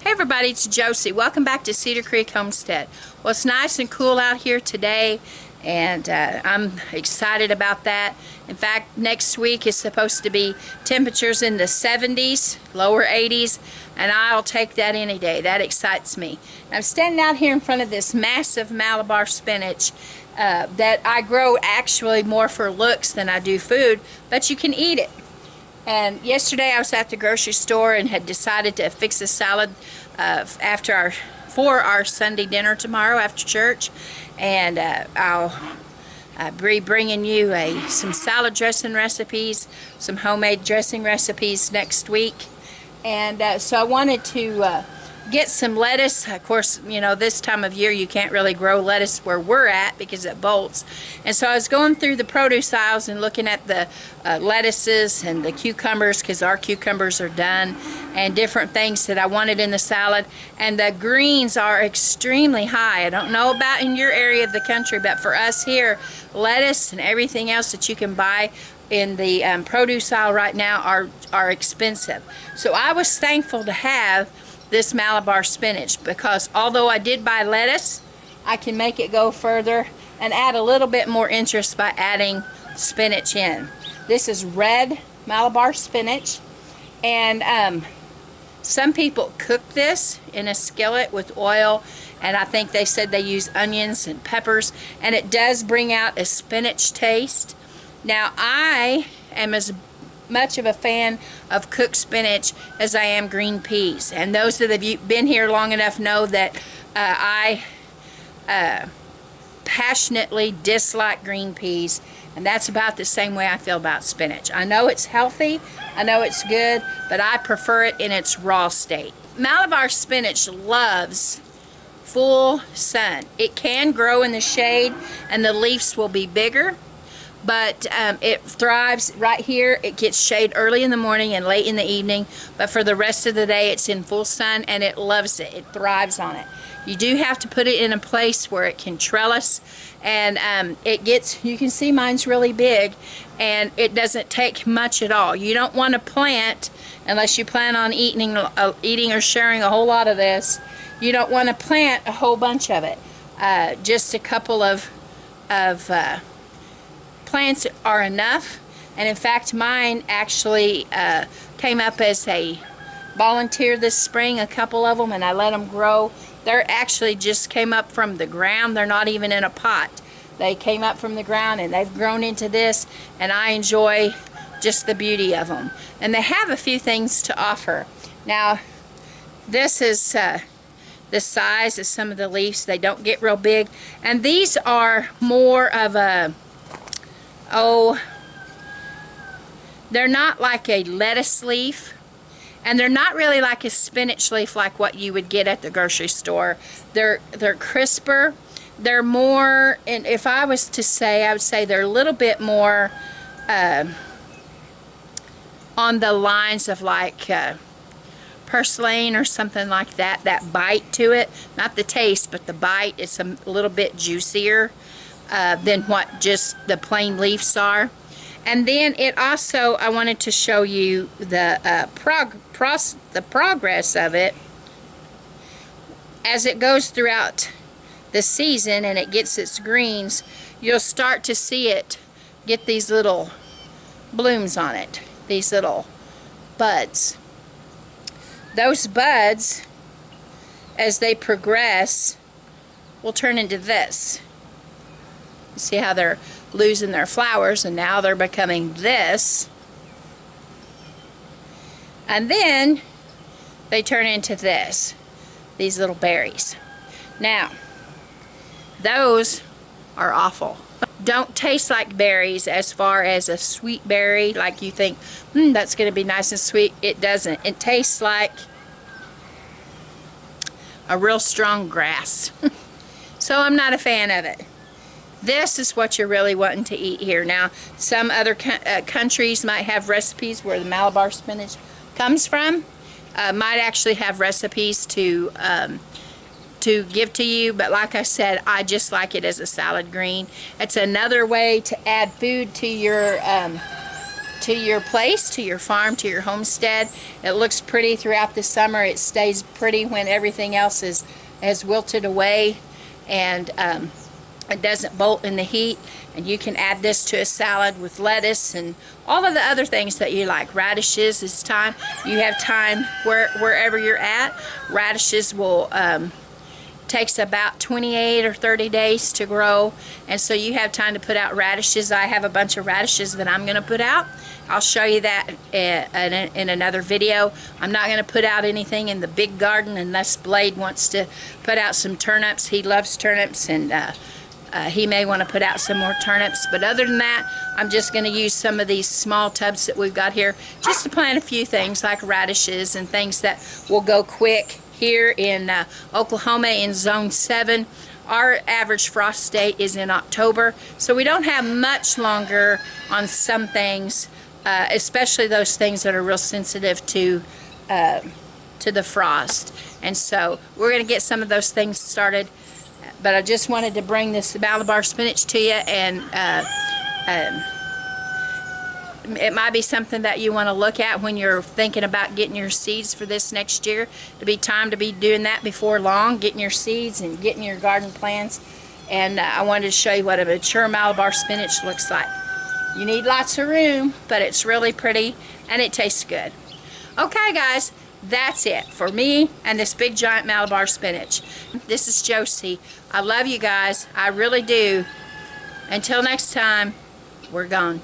Hey everybody, it's Josie. Welcome back to Cedar Creek Homestead. Well, it's nice and cool out here today, and I'm excited about that. In fact, next week is supposed to be temperatures in the 70s, lower 80s, and I'll take that any day. That excites me. I'm standing out here in front of this massive Malabar spinach that I grow actually more for looks than I do food, but you can eat it. And yesterday I was at the grocery store and had decided to fix a salad for our Sunday dinner tomorrow after church. And I'll be bringing you some salad dressing recipes, some homemade dressing recipes next week. And so I wanted to get some lettuce. Of course, you know, this time of year you can't really grow lettuce where we're at because it bolts. And so I was going through the produce aisles and looking at the lettuces and the cucumbers, because our cucumbers are done, and different things that I wanted in the salad. And the greens are extremely high. I don't know about in your area of the country, but for us here, lettuce and everything else that you can buy in the produce aisle right now are expensive. So I was thankful to have this Malabar spinach, because although I did buy lettuce, I can make it go further and add a little bit more interest by adding spinach in. This is red Malabar spinach, and some people cook this in a skillet with oil, and I think they said they use onions and peppers, and it does bring out a spinach taste. Now, I am as much of a fan of cooked spinach as I am green peas, and those that have been here long enough know that I passionately dislike green peas, and that's about the same way I feel about spinach. I know it's healthy, I know it's good, but I prefer it in its raw state. Malabar spinach loves full sun. It can grow in the shade and the leaves will be bigger, but it thrives right here. It gets shade early in the morning and late in the evening, but for the rest of the day it's in full sun, and it loves it. It thrives on it. You do have to put it in a place where it can trellis, and you can see mine's really big, and it doesn't take much at all. You don't want to plant, unless you plan on eating or sharing a whole lot of this, you don't want to plant a whole bunch of it. Just a couple of plants are enough. And in fact, mine actually came up as a volunteer this spring, a couple of them, and I let them grow. They're actually just came up from the ground. They're not even in a pot. They came up from the ground and they've grown into this, and I enjoy just the beauty of them. And they have a few things to offer. Now, this is the size of some of the leaves. They don't get real big, and these are more of a they're not like a lettuce leaf, and they're not really like a spinach leaf like what you would get at the grocery store. They're crisper. They're more, and if I was to say, I would say they're a little bit more on the lines of like purslane or something like that. That bite to it, not the taste, but the bite is a little bit juicier than what just the plain leaves are. And then it also, I wanted to show you the progress of it as it goes throughout the season and it gets its greens. You'll start to see it get these little blooms on it, these little buds. Those buds, as they progress, will turn into this. See how they're losing their flowers, and now they're becoming this, and then they turn into these little berries. Now, those are awful. Don't taste like berries as far as a sweet berry, like you think, that's going to be nice and sweet. It doesn't. It tastes like a real strong grass. So I'm not a fan of it. This is what you're really wanting to eat here. Now, some other countries might have recipes where the Malabar spinach comes from. Might actually have recipes to give to you, but like I said, I just like it as a salad green. It's another way to add food to your to your place, to your farm, to your homestead. It looks pretty throughout the summer. It stays pretty when everything else has wilted away, and it doesn't bolt in the heat. And you can add this to a salad with lettuce and all of the other things that you like. Radishes, it's time. You have time wherever you're at. Radishes will takes about 28 or 30 days to grow, and so you have time to put out radishes. I have a bunch of radishes that I'm going to put out. I'll show you that in another video. I'm not going to put out anything in the big garden unless Blade wants to put out some turnips. He loves turnips, and he may want to put out some more turnips. But other than that, I'm just going to use some of these small tubs that we've got here just to plant a few things like radishes and things that will go quick. Here in Oklahoma in Zone 7, our average frost date is in October, so we don't have much longer on some things, especially those things that are real sensitive to the frost. And so we're going to get some of those things started, but I just wanted to bring this Malabar spinach to you, and it might be something that you want to look at when you're thinking about getting your seeds for this next year. It'll be time to be doing that before long, getting your seeds and getting your garden plans. And I wanted to show you what a mature Malabar spinach looks like. You need lots of room, but it's really pretty and it tastes good. Okay guys, that's it for me and this big giant Malabar spinach. This is Josie. I love you guys, I really do. Until next time, we're gone.